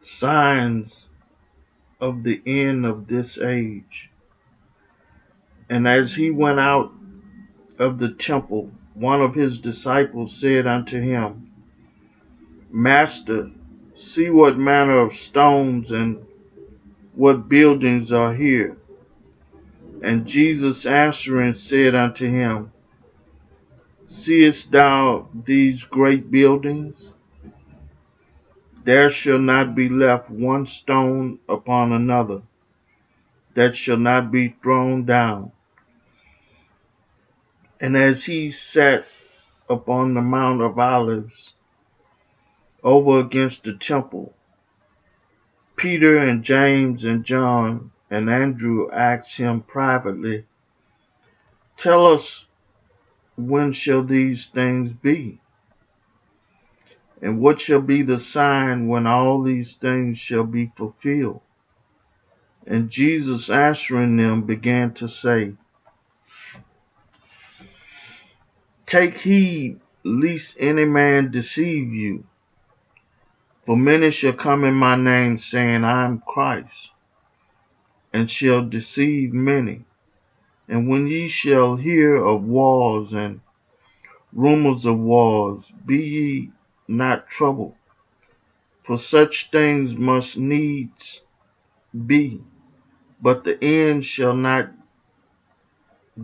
signs of the end of this age. And as he went out of the temple, one of his disciples said unto him, Master, see what manner of stones and what buildings are here. And Jesus answering said unto him, Seest thou these great buildings? There shall not be left one stone upon another that shall not be thrown down. And as he sat upon the Mount of Olives over against the temple, Peter and James and John and Andrew asked him privately, Tell us, when shall these things be? And what shall be the sign when all these things shall be fulfilled? And Jesus answering them began to say, Take heed lest any man deceive you. For many shall come in my name, saying, I am Christ, and shall deceive many. And when ye shall hear of wars and rumors of wars, be ye not troubled, for such things must needs be, but the end shall not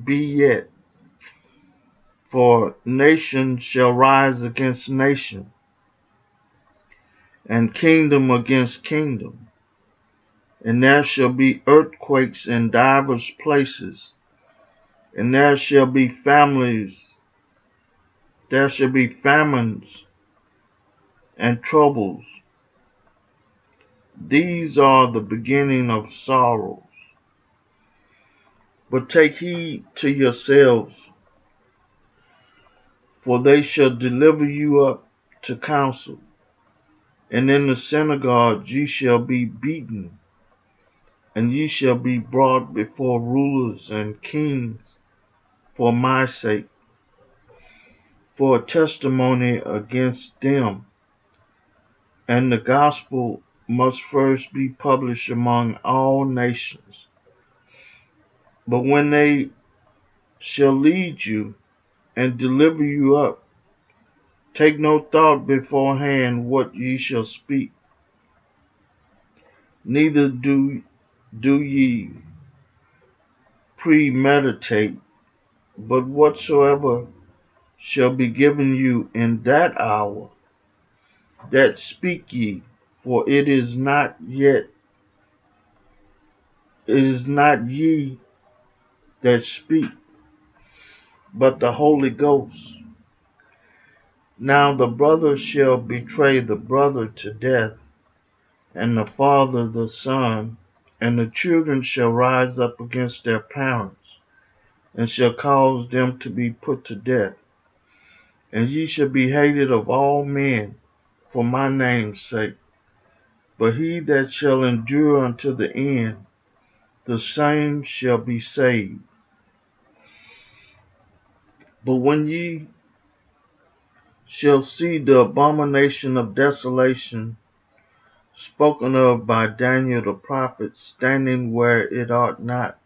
be yet. For nation shall rise against nation, and kingdom against kingdom. And there shall be earthquakes in divers places, and there shall be famines and troubles. These are the beginning of sorrows. But take heed to yourselves, for they shall deliver you up to council, and in the synagogues ye shall be beaten, and ye shall be brought before rulers and kings for my sake, for a testimony against them. And the gospel must first be published among all nations. But when they shall lead you and deliver you up, take no thought beforehand what ye shall speak, neither do ye premeditate, but whatsoever shall be given you in that hour, that speak ye, for it is not ye that speak, but the Holy Ghost. Now the brother shall betray the brother to death, and the father the son, and the children shall rise up against their parents, and shall cause them to be put to death. And ye shall be hated of all men for my name's sake. But he that shall endure unto the end, the same shall be saved. But when ye shall see the abomination of desolation spoken of by Daniel the prophet standing where it ought not,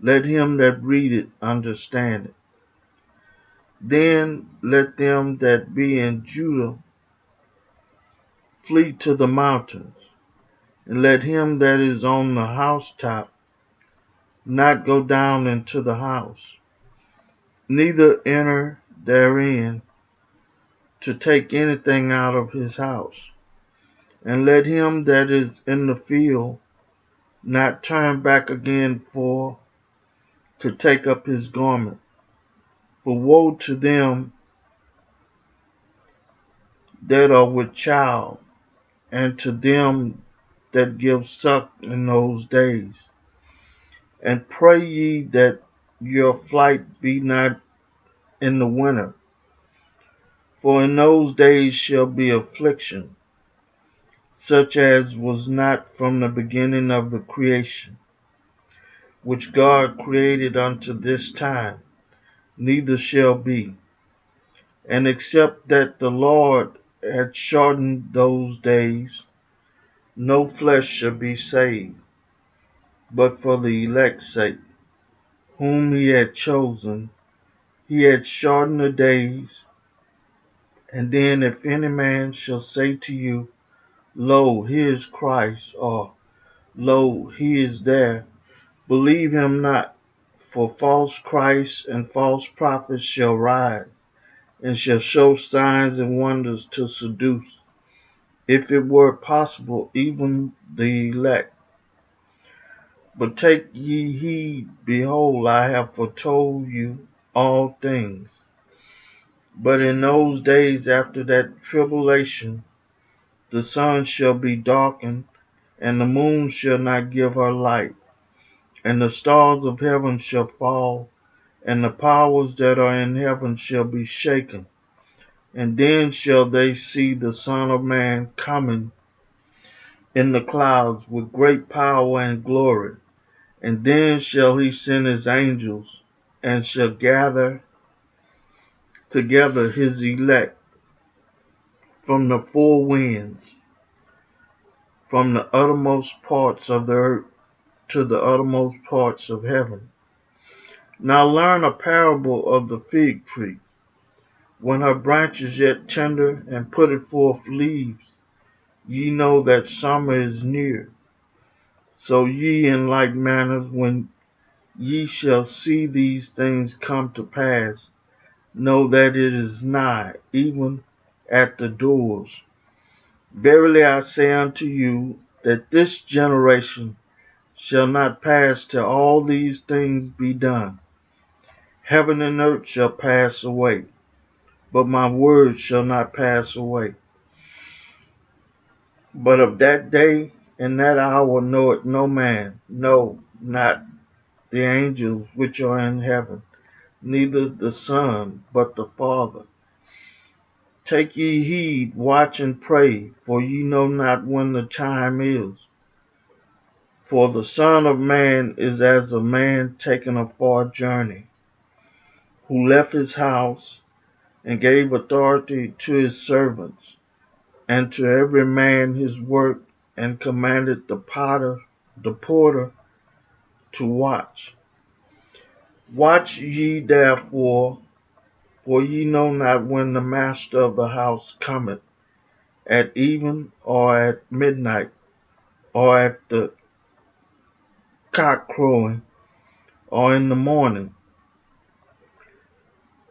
let him that readeth understand it. Then let them that be in Judah flee to the mountains, and let him that is on the housetop not go down into the house, neither enter therein to take anything out of his house. And let him that is in the field not turn back again to take up his garment. For woe to them that are with child, and to them that give suck in those days. And pray ye that your flight be not in the winter, for in those days shall be affliction, such as was not from the beginning of the creation, which God created unto this time, neither shall be. And except that the Lord had shortened those days, no flesh shall be saved, but for the elect's sake, whom he had chosen. He had shortened the days. And then if any man shall say to you, Lo, here is Christ, or Lo, he is there, believe him not, for false Christs and false prophets shall rise, and shall show signs and wonders to seduce, if it were possible, even the elect. But take ye heed, behold, I have foretold you all things. But in those days after that tribulation, the sun shall be darkened, and the moon shall not give her light, and the stars of heaven shall fall, and the powers that are in heaven shall be shaken. And then shall they see the Son of Man coming in the clouds with great power and glory. And then shall he send his angels, and shall gather together his elect from the four winds, from the uttermost parts of the earth to the uttermost parts of heaven. Now learn a parable of the fig tree. When her branch is yet tender and putteth forth leaves, ye know that summer is near. So ye in like manner, when ye shall see these things come to pass, know that it is nigh, even at the doors. Verily I say unto you, that this generation shall not pass till all these things be done. Heaven and earth shall pass away, but my word shall not pass away. But of that day and that hour knoweth no man, no, not the angels which are in heaven, neither the Son, but the Father. Take ye heed, watch and pray, for ye know not when the time is. For the Son of Man is as a man taking a far journey, who left his house, and gave authority to his servants, and to every man his work, and commanded the porter to watch. Watch ye therefore, for ye know not when the master of the house cometh, at even, or at midnight, or at the cock crowing, or in the morning,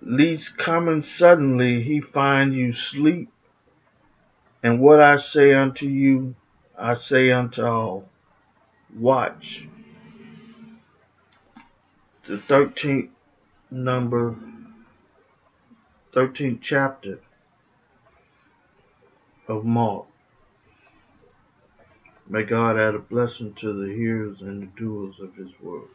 lest coming suddenly he find you sleep. And what I say unto you, I say unto all, watch. The 13th chapter of Mark. May God add a blessing to the hearers and the doers of his word.